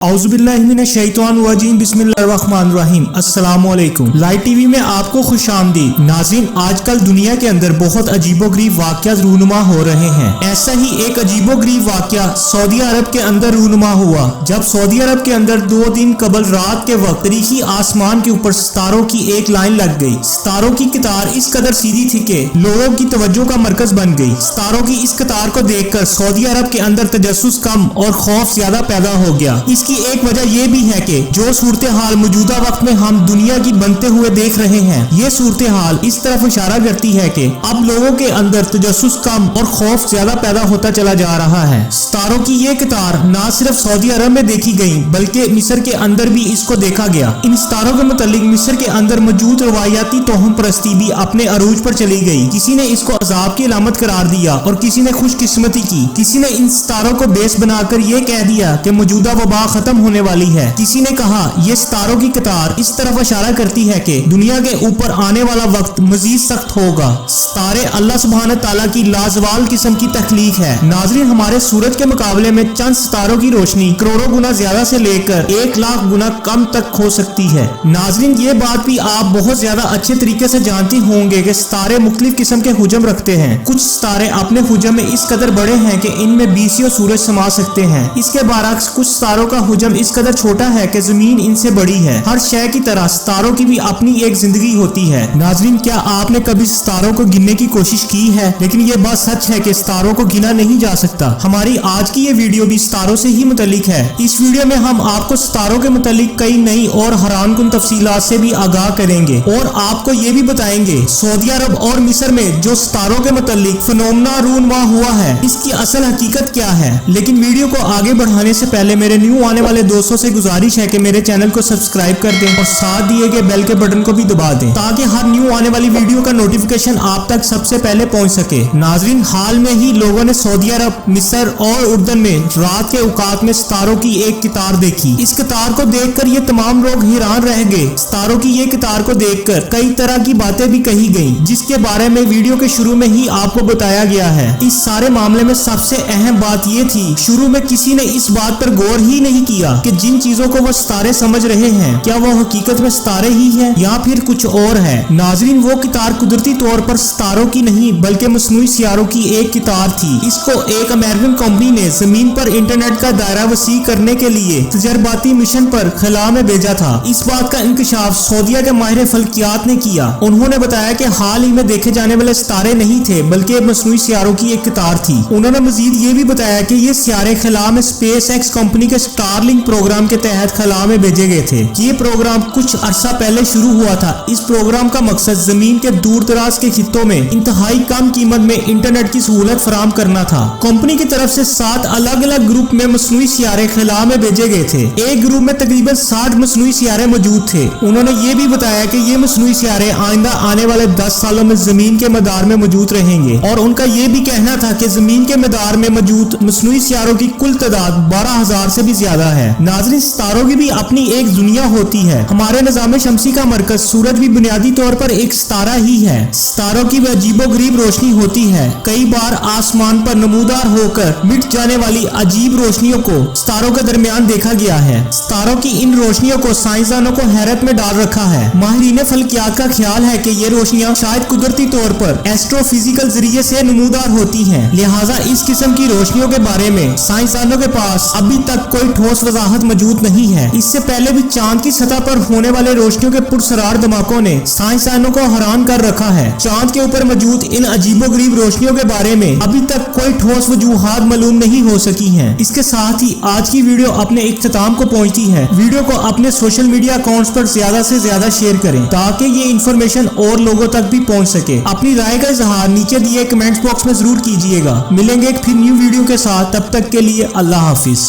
औज़ुबिल्लाहिमिनश्शैतानिर्रजीम बिस्मिल्लाहिर्रहमानिर्रहीम। अस्सलाम वालेकुम। लाइट टीवी में आपको खुश आमदीद। नाज़रीन, आजकल दुनिया के अंदर बहुत अजीबोगरीब वाक़या रूनुमा हो रहे हैं। ऐसा ही एक अजीबोगरीब वाक़या सऊदी अरब के अंदर रूनुमा हुआ, जब सऊदी अरब के अंदर 2 दिन कबल रात के वक्त तरीखी आसमान के ऊपर सितारों की एक लाइन लग गई। सितारों की कतार इस कदर सीधी थी कि लोगों की तवज्जो का मरकज बन गई। सितारों की इस कतार को देखकर सऊदी अरब के अंदर तजस्सुस कम और खौफ ज्यादा पैदा हो गया। इसकी एक वजह यह भी है कि जो सूरत हाल मौजूदा वक्त में हम दुनिया की बनते हुए देख रहे हैं, ये सूरत हाल इस तरफ इशारा करती है कि अब लोगों के अंदर तजस्सुस कम और खौफ ज्यादा पैदा होता चला जा रहा है। सितारों की ये कतार न सिर्फ सऊदी अरब में देखी गई बल्कि मिस्र के अंदर भी इसको देखा गया। इन सितारों के मुतालिक मिस्र के अंदर मौजूद रवायाती तोहम परस्ती भी अपने अरूज पर चली गई। किसी ने इसको अजाब की अलामत करार दिया और किसी ने खुशकिस्मती की। किसी ने इन सितारों को बेस बनाकर ये कह दिया कि मौजूदा वबा खत्म होने वाली है। किसी ने कहा ये सितारों की कतार इस तरफ इशारा करती है कि दुनिया के ऊपर आने वाला वक्त मजीद सख्त होगा। सितारे अल्लाह सुब्हान तआला की लाजवाल किस्म की तख्लीक है। नाज़रीन, हमारे सूरज के मुकाबले में चंद सितारों की रोशनी करोड़ों गुना ज्यादा से लेकर 1 लाख गुना कम तक हो सकती है। नाज़रीन, ये बात भी आप बहुत ज्यादा अच्छे तरीके से जानती होंगे कि सितारे मुख्तलिफ किस्म के हुजम रखते हैं। कुछ सितारे अपने हुजम में इस कदर बड़े हैं कि इनमें 20 सूरज समा सकते हैं। इसके बरअक्स कुछ सितारों का हुजम इस कदर छोटा है कि जमीन इनसे बड़ी है। हर शय की तरह सितारों की भी अपनी एक जिंदगी होती है। नाज़रीन, क्या आपने कभी सितारों को गिनने की कोशिश की है? लेकिन ये बात सच है कि सितारों को गिना नहीं जा सकता। हमारी आज की ये वीडियो भी सितारों से ही मुतल्लिक है। इस वीडियो में हम आपको सितारों के मुतल्लिक कई नई और हैरानकुन तफसीलात से भी आगाह करेंगे और आपको ये भी बताएंगे सऊदी अरब और मिस्र में जो सितारों के मुतल्लिक फिनोमेना रूनुमा हुआ है, इसकी असल हकीकत क्या है। लेकिन वीडियो को आगे बढ़ाने से पहले मेरे न्यू आने वाले दोस्तों से गुजारिश है कि मेरे चैनल को सब्सक्राइब कर दें और साथ दिए गए बेल के बटन को भी दबा दें ताकि हर न्यू आने वाली वीडियो का नोटिफिकेशन आप तक सबसे पहले पहुंच सके। नाज़रीन, हाल में ही लोगों ने सऊदी अरब, मिस्र और उर्दन में रात के औकात में सितारों की एक कतार देखी। इस कतार को देखकर ये तमाम लोग हैरान रह गए। सितारों की ये कतार को देखकर कई तरह की बातें भी कही गई, जिसके बारे में वीडियो के शुरू में ही आपको बताया गया है। इस सारे मामले में सबसे अहम बात ये थी, शुरू में किसी ने इस बात पर गौर ही नहीं किया कि जिन चीजों को वो सितारे समझ रहे हैं, क्या वो हकीकत में सितारे ही हैं या फिर कुछ और है। नाज़रीन, वो कतार कुदरती तौर पर सितारों की नहीं बल्कि मसनूई सियारों की एक कतार थी। इसको एक अमेरिकन कंपनी ने जमीन पर इंटरनेट का दायरा वसी करने के लिए तजर्बाती मिशन पर खला में भेजा था। इस बात का इंकशाफ सऊदीया के माहिर फल्कियात ने किया। उन्होंने बताया कि हाल ही में देखे जाने वाले सितारे नहीं थे बल्कि मसनूई सियारों की एक कतार थी। उन्होंने मजीद ये भी बताया कि ये सियारे खला में स्पेस एक्स कंपनी के स्टारलिंक प्रोग्राम के तहत खला में भेजे गए थे। ये प्रोग्राम कुछ अरसा पहले शुरू हुआ था। इस प्रोग्राम का मकसद जमीन के दूर दराज के खित्तों में इंतहाई कम कीमत में इंटरनेट की सहूलत फराहम करना था। कंपनी की तरफ से 7 अलग अलग ग्रुप में मसनूई सियारे खला में भेजे गए थे। एक ग्रुप में तकरीबन 60 मसनूई सियारे मौजूद थे। उन्होंने ये भी बताया कि ये मसनूई सियारे आइंदा आने वाले 10 सालों में जमीन के मदार में मौजूद रहेंगे और उनका ये भी कहना था कि जमीन के मदार में मौजूद मसनूई सियारों की कुल तादाद 12,000 से भी ज्यादा है। नाज़रीन, सितारों की भी अपनी एक दुनिया होती है। हमारे निज़ाम शमसी का मरकज सूरज भी बुनियादी तौर पर एक सितारा ही है। सितारों की अजीबोगरीब रोशनी होती है। कई बार आसमान पर नमूदार होकर मिट जाने वाली अजीब रोशनियों को सितारों के दरमियान देखा गया है। सितारों की इन रोशनियों को साइंसदानों को हैरत में डाल रखा है। माहिरीन फल्कियात का ख्याल है कि ये रोशनियां शायद कुदरती तौर पर एस्ट्रोफिजिकल जरिए से नमूदार होती हैं। लिहाजा इस किस्म की रोशनियों के बारे में साइंसदानों के पास अभी तक कोई ठोस वजाहत मौजूद नहीं है। इससे पहले भी चांद की सतह पर होने वाले रोशनियों के पुरसरार धमाकों ने साइंसदानों को हैरान कर रखा है। चांद के ऊपर मौजूद इन अजीबोगरीब रोशनियों के बारे में अभी तक कोई ठोस वजूहात मालूम नहीं हो सकी हैं। इसके साथ ही आज की वीडियो अपने इख्तिताम को पहुंचती है। वीडियो को अपने सोशल मीडिया अकाउंट्स पर ज्यादा से ज्यादा शेयर करें ताकि ये इन्फॉर्मेशन और लोगों तक भी पहुंच सके। अपनी राय का इजहार नीचे दिए कमेंट्स बॉक्स में जरूर कीजिएगा। मिलेंगे एक फिर न्यू वीडियो के साथ, तब तक के लिए अल्लाह हाफिज।